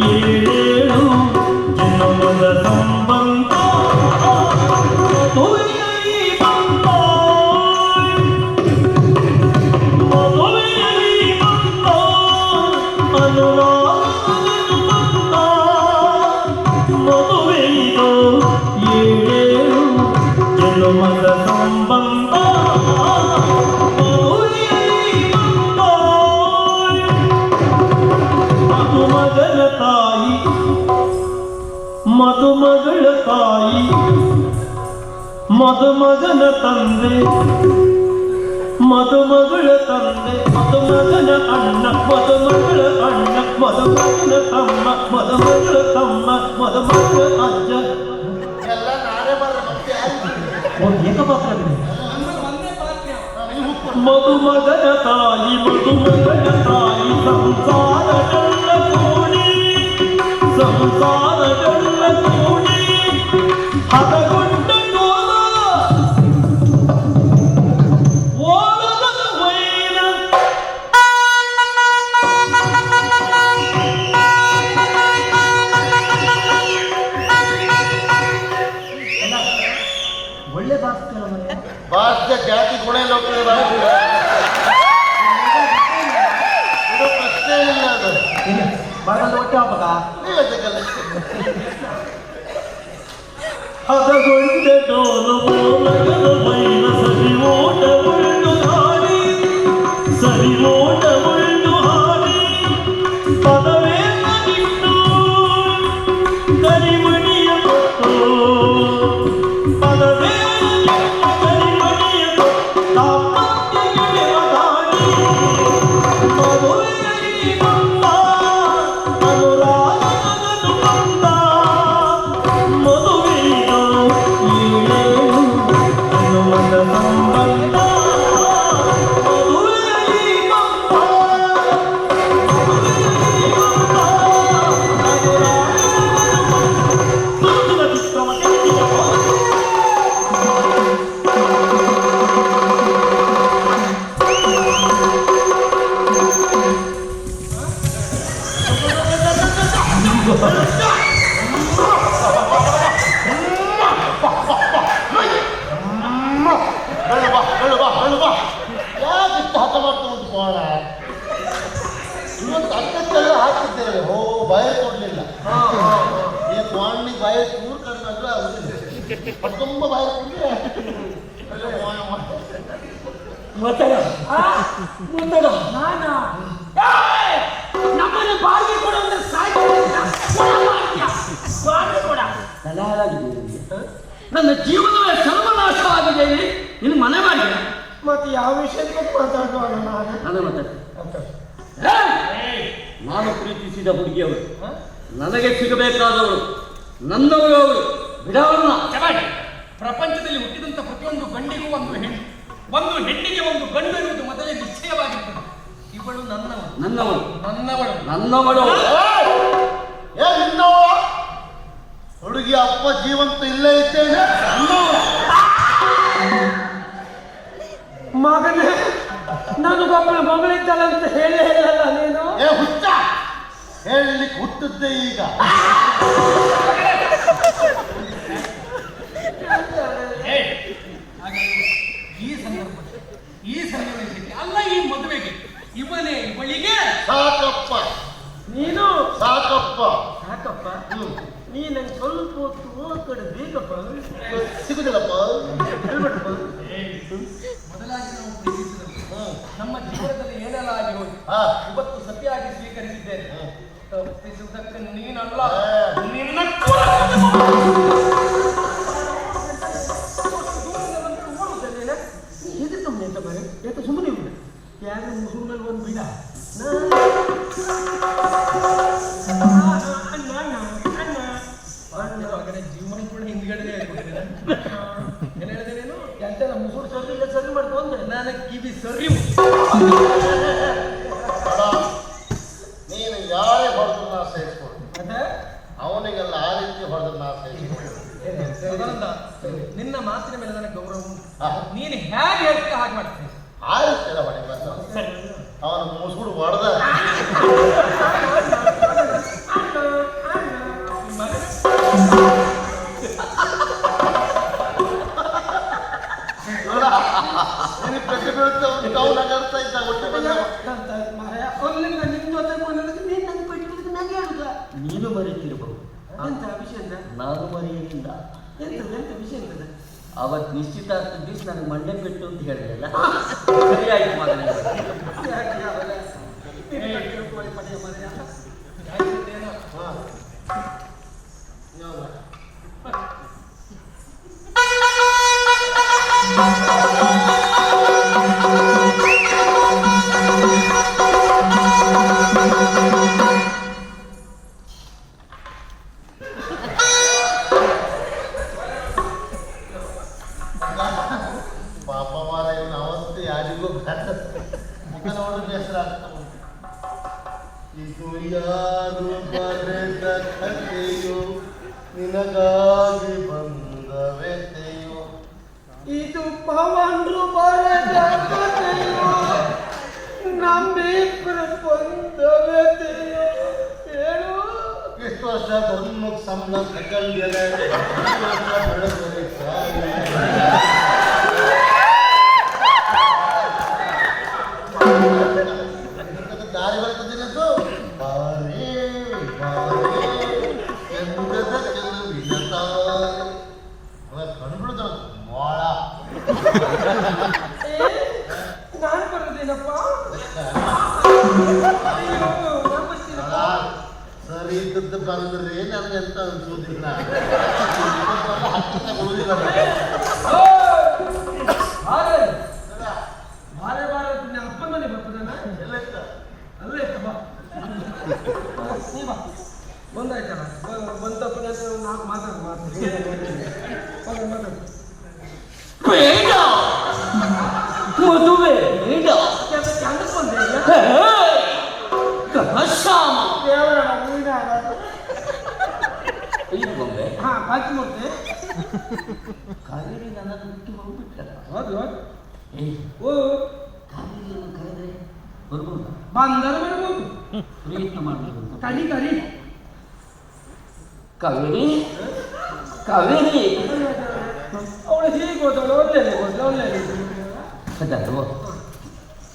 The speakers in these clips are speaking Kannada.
ಏಳೇಳು ಜನ್ಮದ ಸಂಬಂಧ ಮದುವೆಯಲ್ಲಿ ಬಂದ ಅನುರಾಗನು ಬಂದ ಮದುವೆಯಿದು ಏಳೇಳು ಜನ್ಮದ ಸಂಬಂಧ ಮದುವೆಯಲ್ಲಿ ಬಂದ ಮದುಮಗನ ತಾಯಿ ಮದುಮಗಳ ತಾಯಿ ಮದುಮಗನ ತಂದೆ ಮದುಮಗಳ ತಂದೆ ಮದುಮಗನ ಅಣ್ಣ ಮದುಮಗಳ ಅಣ್ಣ ಮದುಮಗನ ತಮ್ಮ ಮದುಮಗಳ ತಮ್ಮ ಮದುಮಗಳ ಅಜ್ಜ ಎಲ್ಲ ನಾನೇ ಬರಬೇಕು. ಏಕಪಾತ್ರ ಮದುಮಗನ ತಾಯಿ ಮದುಮಗಳ ತಾಯಿ ಸಂಸಾರಗಳ ಕೂಡಿ ಸಂಸಾರಗಳ ಕೂಡಿ ಹದಗೊಂಡ ಕೋಲ ಓಲದ ವೈನ ಒಳ್ಳೆ ಭಾಷೆ ಭಾಷೆ ಜಾತಿ ಗುಣ ಇಲ್ಲ ಇದು ಪ್ರಶ್ನೆ ಇಲ್ಲ. ಅದು ಬರಲ್ಲ ಹೊಟ್ಟೆ ಹಬ್ಬಕ ನೀವೇ ಜಗಲ್ಲ. ಹದಗೊಂಡೆ ಡೋಲು ಓಲಗದ ವೈನ ಸರಿ ಓಟ ಉಳ್ಳು ಹಾಡಿ ಸರಿ ಓಟ ಉಳ್ಳು ಹಾಡಿ ಪದವೇನ ನಿಟ್ಟು ಕರಿಮಣಿಯ ಕೊಟ್ಟು ಪದವೇನ ಕರಿಮಣಿಯ ಕೊಟ್ಟು ದಾಂಪತ್ಯಗಳೇ ಅದಾಡಿ ಮದುವೆಯಲ್ಲಿ ಬಂದ ಅನುರಾಗನು ಬಂದ ಮದುವೆಯಿದು ಏಳೇಳು ಜನ್ಮದ ಸಂಬಂಧ ಮದುವೆಯಲ್ಲಿ ಬಂದ ಅನುರಾಗನು ಚಿತ್ರಮ ಯಾಕೆ ಇಷ್ಟು ಹಠ ಮಾಡ್ತಾ ಉಂಟು ಕೋಣ? ಇವತ್ತು ಅಕ್ಕಕ್ಕೆಲ್ಲ ಹಾಕಿದ್ದೇವೆ. ಹೋ ಭಯ ಕೊಡ್ಲಿಲ್ಲ. ಈ ಕೋಣಿಗೆ ಭಯ ಚೂರು ಕಣ್ಣಾದ್ರೂ ಆಗುದಿಲ್ಲ. ತುಂಬ ಭಯ ಕೊಡ್ಲಿಲ್ಲ. ನಮ್ಮನೆ ಬಾಡಿಗೆ ಕೊಡ ನನ್ನ ಜೀವನವೇ ಸರ್ವನಾಶವಾಗಿದೆ. ನಿನ್ನ ಮನೆ ಮಾಡಿ ಮತ್ತೆ ಯಾವ ವಿಷಯಕ್ಕೆ ಮಾತಾಡುವ ನಾನು ಪ್ರೀತಿಸಿದ ಹುಡುಗಿಯವರು, ನನಗೆ ಸಿಗಬೇಕಾದವರು, ನನ್ನವರು ಅವರು ಬಿಡವರನ್ನ. ಪ್ರಪಂಚದಲ್ಲಿ ಹುಟ್ಟಿದಂತ ಪ್ರತಿಯೊಂದು ಗಂಡಿಗೂ ಒಂದು ಹೆಣ್ಣು, ಒಂದು ಹೆಣ್ಣಿಗೆ ಒಂದು ಗಂಡು ಎನ್ನುವುದು ಮೊದಲೇ ನಿಶ್ಚಯವಾಗಿರ್ತದೆ. ಇವಳು ನನ್ನವಳು ನನ್ನವಳು ನನ್ನವಳು ನನ್ನವಳು. ನಿನ್ನವ ಹುಡುಗಿ ಅಪ್ಪ ಜೀವಂತ ಇಲ್ಲೇ ಇದ್ದೇನೆ. ಮಗನೇ ನನಗೊಬ್ಬಳ ಮಗಳಿದ್ದಾಳಂತ ಹೇಳಿ ಹೇಳಲ್ಲ ನೀನು. ಹುಚ್ಚ ಹೇಳಲಿಕ್ಕೆ ಹುಟ್ಟದ್ದೇ ಈಗ. ಈ ಸನ್ನಿವೇಶಕ್ಕೆ ಅಲ್ಲ, ಈ ಮದುವೆಗೆ ಇವನೇ ಇವಳಿಗೆ ಸಾಕಪ್ಪ. ನೀನು ಸಾಕಪ್ಪ ಸಾಕಪ್ಪ. ನೀ ನಂಗೆ ಸ್ವಲ್ಪ ಹೊತ್ತು ಕಡೆ ಬೇಕಪ್ಪ. ಸಿಗುದಿಲ್ಲಪ್ಪ. ಮೊದಲಾಗಿ ನಾವು ಪ್ರೀತಿಸಿದರು, ನಮ್ಮ ಜೀವನದಲ್ಲಿ ಏನೆಲ್ಲ ಆಗಿ ಹೋಗಿ ಇವತ್ತು ಸತಿಯಾಗಿ ಸ್ವೀಕರಿಸಿದ್ದೇನೆ. ತಪ್ಪಿಸುವುದಕ್ಕೆ ನೀನಲ್ಲ, ನಿನ್ನ ಎದುರು ಎಂತ ಬರ ಯಾಕೆ ಸುಮ್ಮನೆ ಉಂಟು ಯಾರು ಮುಸುರಲ್ಲಿ ಒಂದು ಬಿಡ ಜೀವನ ಕೂಡ ಹಿಂದ್ಗಡೆ ಏನ್ ಹೇಳಿದೆ ನೀನು? ಎಂತ ಮುಸುರು ಸರಿ ಸರಿ ಮಾಡ್ತು ಅಂದ್ರೆ ನಾನು ಕಿವಿ ಸರಿ. ನೀನು ಯಾರೇ ಹೊಡೆದ್ರು ನಾ ಸಹಿಸ್ಕೊಡು. ಅದೇ ಅವನಿಗೆಲ್ಲ ಆ ರೀತಿ ಹೊಡೆದ್ರು ನಾ ಸಹಿಸ್ಕೊಡು. ನಿನ್ನ ಮಾತಿನ ಮೇಲೆ ನನಗೆ ಗೌರವ ಉಂಟು. ನೀನು ಹೇಗೆ ಹೇಳ್ತೀಯ ಹಾಗೆ ಮಾಡ್ತೀನಿ. ಆ ರೀತಿ ಎಲ್ಲ ಹೊಡೆ ಬಂದ ಅವನು ಮುಸುಡು ಹೊಡೆದ ನೀನು ಮರೆತಿರಬಹುದು, ಎಂತ ವಿಷಯ ಅಂತ? ನಾನು ಮರೆಯಲಿಲ್ಲ. ಎಂತ ವಿಷಯ ಅಂತದ? ಅವತ್ತು ನಿಶ್ಚಿತಾರ್ಥ ದಿವಸ ನನಗೆ ಮಂಡ್ಯ ಬಿಟ್ಟು ಅಂತ ಹೇಳಿದೆಲ್ಲ, ಸರಿಯಾಗಿ ಮಗನೇ. ಯಾಕೆ ಅವೆಲ್ಲ ತಿಳ್ಕೊಳ್ಳಿ ಪಡೆಯ ಮರೆಯ? ಪಾಪ ಮಾರ ಇವನು ಅವತ್ತು ಯಾರಿಗೂ ಮುಖ ನೋಡಿದ್ರೆ ಹೆಸರಾಗ್ತಾ ಉಂಟು. ಇದು ಯಾರು ಬರೆದ ಕಥೆಯೋ, ನಿನಗಾಗಿ ಬಂದ ವ್ಯಥೆಯೋ. ಇದು ಪವನ್ರು ಬರೆದ ಕಥೆಯೋ, ನಮ್ಮಿಬ್ಬರ ಬಂದವೆತೆಯೋ. ಹೇಳು. ಇಷ್ಟು ವರ್ಷ ಧರ್ಮಕ್ಕೆ ಸಂಬಳ ತಗೊಂಡ್ಯಲೆ, ಇಷ್ಟು ವರ್ಷ ಬೆಳೆದರೆ ದಾರಿ ಬರ್ತದಿನದು ಬಾರೇ ಬಾರೇ ಎಂದದ ಕೆಲವಿನ ತಾರೆ. ಕಂಡುಬಿಡ್ದ ಮೊಳ. ನಾನು ಬರೋದೇನಪ್ಪ? ಸರಿ ಇದ್ದದ್ದು ಬಂದ್ರೆ ನನಗೆ ಎಂತ ಅನ್ಸೋದಿಲ್ಲ. ಹತ್ತಿರ ಬಾರೆ ಬಾರೆ ಅಪ್ಪನ ಮನೆ ಬರ್ತದಣ್ಣ. ಎಲ್ಲ ಅಲ್ಲೇ ಇತ್ತ ಬಾ. ನೀ ಬಾ. ಬಂದಾಯ್ತಲ್ಲ, ಬಂದಪ್ಪನ ನಾಲ್ಕು ಮಾತಾಡ್ತೀನಿ. ಬೇಡ ಮದುವೆ ಬೇಡ. ಚಂದಕ್ಕೆ ಬಂದೆ ಘನಶ್ಯಾಮ. ದೇವರ ನೀನಾಗ. ಇದು ಗೊಂಬೆ. ಹಾ, ಬಾಕಿ ಮೂರ್ತಿ. ಕಾವೇರಿ ನನ್ನನ್ನು ಬಿಟ್ಟು ಹೋಗ್ಬಿಟ್ಟಲ್ಲ. ಹೌದು. ಏಯ್, ಓ, ಕಾವೇರಿಯನ್ನು ಕರೆದ್ರೆ ಬರ್ಬೋದ? ಬಂದರೆ ಬರ್ಬೋದು. ಪ್ರಯತ್ನ ಮಾಡಬೇಕು. ಕರಿ ಕರಿ. ಕಾವೇರಿ ಕಾವೇರಿ. ಅವಳು ಹೀಗೆ ಹೋದವಳು ಒಳ್ಳೆಯದೇ ಹೋದಳು, ಒಳ್ಳೆಯದೇ. ಅದಲ್ವೋ,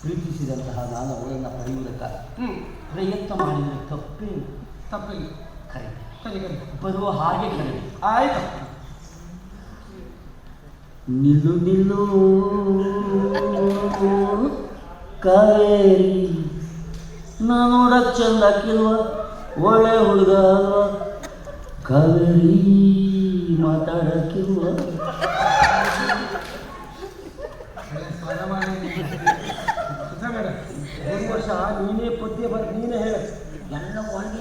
ಪ್ರೀತಿಸಿದಂತಹ ನಾನು ಅವಳನ್ನು ಕರೆಯುವುದಕ್ಕಾಗಿ ಪ್ರಯತ್ನ ಮಾಡಿದರೆ ತಪ್ಪೇನು? ತಪ್ಪಿಲ್ಲ. ಕರೆ ಕರಿ ಕರಿ. ಬರುವ ಹಾಗೆ ಕರೆ. ಆಯ್ತು. ನಿಲ್ಲು ನಿಲ್ಲು ಕಾವೇರಿ, ನಾನು ನೋಡಕ್ ಚಂದ ಹಾಕಿಲ್ವ, ಒಳ್ಳೆ ಹುಡುಗ ಅಲ್ವ ಕಾವೇರಿ, ಮಾತಾಡಕ್ಕಿಲ್ವ? ಮೇಡ, ಒಂದು ವರ್ಷ ನೀನೇ ಪದ್ಯ ಬರ್ ನೀನೇ ಹೇಳ. ಎಲ್ಲ ಒಳಗೆ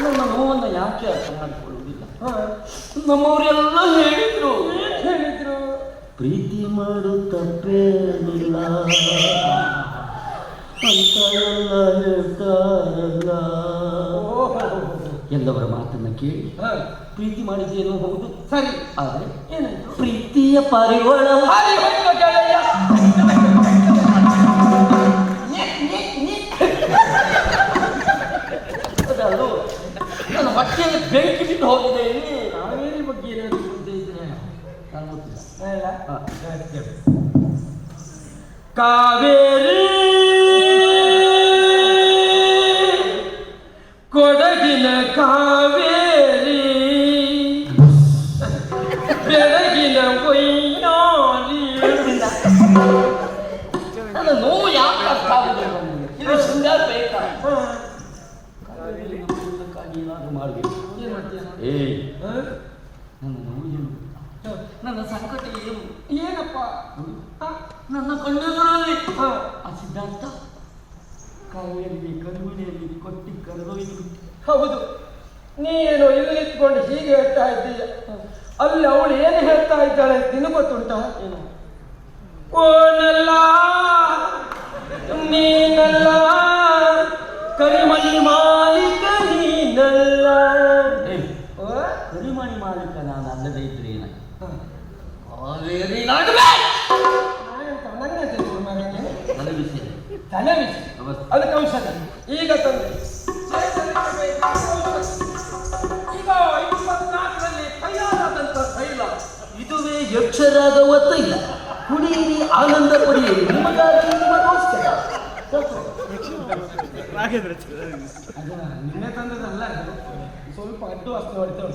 ನನ್ನ ನೋವನ್ನು ಯಾಕೆ ಅರ್ಥ ಮಾಡಿಕೊಳ್ಳುವುದಿಲ್ಲ? ನಮ್ಮವರೆಲ್ಲ ಹೇಳಿದ್ರು ಹೇಳಿದ್ರು ಪ್ರೀತಿ ಮಾಡು ತಪ್ಪೇನಿಲ್ಲ ಅಂತ ಎಲ್ಲ ಹೇಳ್ತಾರಲ್ಲ. ಎಲ್ಲವರ ಮಾತನ್ನ ಕೇಳಿ ಪ್ರೀತಿ ಮಾಡಿದ್ದೇನೋ ಹೌದು, ಸರಿ. ಆದರೆ ಏನಾಯ್ತು? ಪ್ರೀತಿಯ ಪರಿವಳ ಅದಲ್ಲೂ ನನ್ನ ಹೊಟ್ಟೆಯಲ್ಲಿ ಬೆಂಕಿ ಬಿದ್ದು ಹೋಗಿದೆ. ಕಾವೇರಿ ಬಗ್ಗೆ ಏನಾದ್ರು ಮುಂದೆ ಇದ್ರೆ ನಾನು ಗೊತ್ತಿಲ್ಲ. ಇಲ್ಲ. ಕಾವೇರಿ ಕೊಡಗಿನ ಕಾವೇರಿ, ಬೆಳಗಿನ ಕೊಯ್ಯಾರಿ. ನನ್ನ ನೋವು ಯಾಕೆ ಅರ್ಥ ಆಗುದಿಲ್ಲ ನನಗೆ? ಇದು ಶೃಂಗಾರ ಬೇಕಾ? ಕಾವೇರಿ ನಂಬುವುದಕ್ಕಾಗಿ ಏನಾದರೂ ಮಾಡಬೇಕು. ಏನ್ ಮಾಡ್ತೀಯ? ಏಯ್, ನನ್ನ ನೋವು ಏನು? ನನ್ನ ಸಂಕಟ ಏನು? ಏನಪ್ಪ? ನನ್ನ ಕಣ್ಣೆದುರಲ್ಲಿ ಆ ಸಿದ್ಧಾರ್ಥ ಕಾವೇರಿಗೆ ಕರುವಿನೆಯಲ್ಲಿ ಕೊಟ್ಟಿ ಕರೆದೊಯ್ದು. ಹೌದು, ನೀನು ಇಲ್ಲಿ ನಿಂತ್ಕೊಂಡು ಹೀಗೆ ಹೇಳ್ತಾ ಇದ್ದೀಯ. ಅಲ್ಲಿ ಅವಳು ಏನು ಹೇಳ್ತಾ ಇದ್ದಾಳೆ ನಿನಗೆ ಗೊತ್ತುಂಟಾ? ಏನು? ಓನಲ್ಲ ನೀನಲ್ಲ, ಕರಿಮಣಿ ಮಾಲೀಕ ನೀನಲ್ಲ. ಕರಿಮಣಿ ಮಾಲೀಕ ನಾನು ಅಲ್ಲದೆ ಇದ್ರೆ ಏನಾಯ್ತು? ಕಾವೇರಿ ನನ್ನ ವಿಷಯ ತಲೆ ವಿಷಯ, ಅದಕ್ಕೆ ಔಷಧ ಈಗ ತಂದೆ. ಈಗ 24ರಲ್ಲಿ ತಯಾರಾದಂತ ತೈಲ. ಇದುವೇ ಯಕ್ಷರಾಗವ ತೈಲ. ಕುಡಿಯಿರಿ, ಆನಂದ ಪಡೆಯಿರಿ, ನಿಮಗಾಗಿ ನಿಮಗೋಸ್ಕರ. ಅದು ನಿನ್ನೆ ತಂದದಲ್ಲ ಅದು ಸ್ವಲ್ಪ ಅಡ್ಡು ವಸ್ತು ಹೊಡಿತು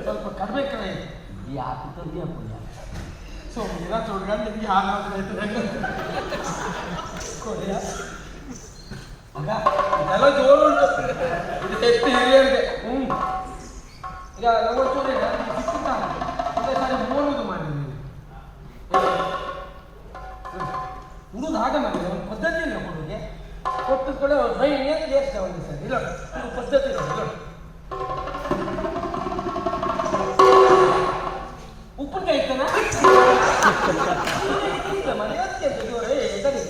ಸ್ವಲ್ಪ ಕಡಿಮೆ ಕಡೆ ಯಾಕೆ ತಂದೆಯ ಪುಣ್ಯ ಸೊ ಎಲ್ಲ ತೊಡ್ಕೊಂಡು ನಿಮ್ಗೆ ಹಾಗಾದ್ರೆ ಮಗ ಇದೆಲ್ಲ ಜೋರು ಉಂಟು ಇದು ಎಷ್ಟು ಹಿರಿಯರಿಗೆ ಈಗ ನಮ್ಮೊಂಚೂರು ಸಿಕ್ಕಿದ್ದ ಒಂದೇ ಸಾರಿ ಮೂರುದು ಮಾಡಿದ್ವಿ ಉಡುದು ಹಾಗೆ ಮಾಡಿದ್ರೆ ಒಂದು ಪದ್ಧತಿ ಇಲ್ಲ ಕೊಡುಗೆ ಕೊಟ್ಟು ಕೂಡ ಬೈ ಏನು ಜಾಸ್ತಿ ಒಂದು ಸರ್ ಇಲ್ಲ ಇದು ಪದ್ಧತಿ ಇಲ್ಲ ಉಪ್ಪಿನಕಾಯಿ ಇತ್ತನ ಮನೆ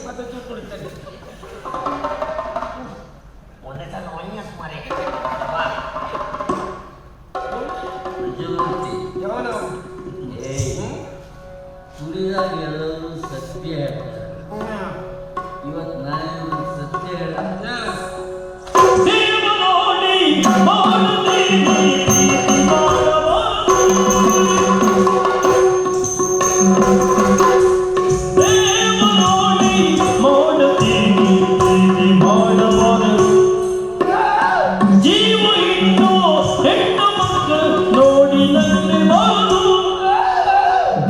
ಮತ್ತೆ ಚೂರು ಕುಡಿತಾರೆ ಒಂದೇ ಸಲ ಒಯ್ಯಸ್ ಮಾರೆ ಯಾವನ ಸುಳಿದಾಗ ಎಲ್ಲರೂ ಸತ್ಯ ಹೇಳ್ತಾರೆ ಇವತ್ತು ನಾನು ಸತ್ಯ ಹೇಳ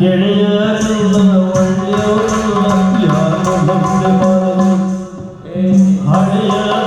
ಗೆಳೆಯರೆಲ್ಲ ಒಳ್ಳೆಯವರು ಯಾರು ನಂಬಬಾರದು ಹಳೆಯ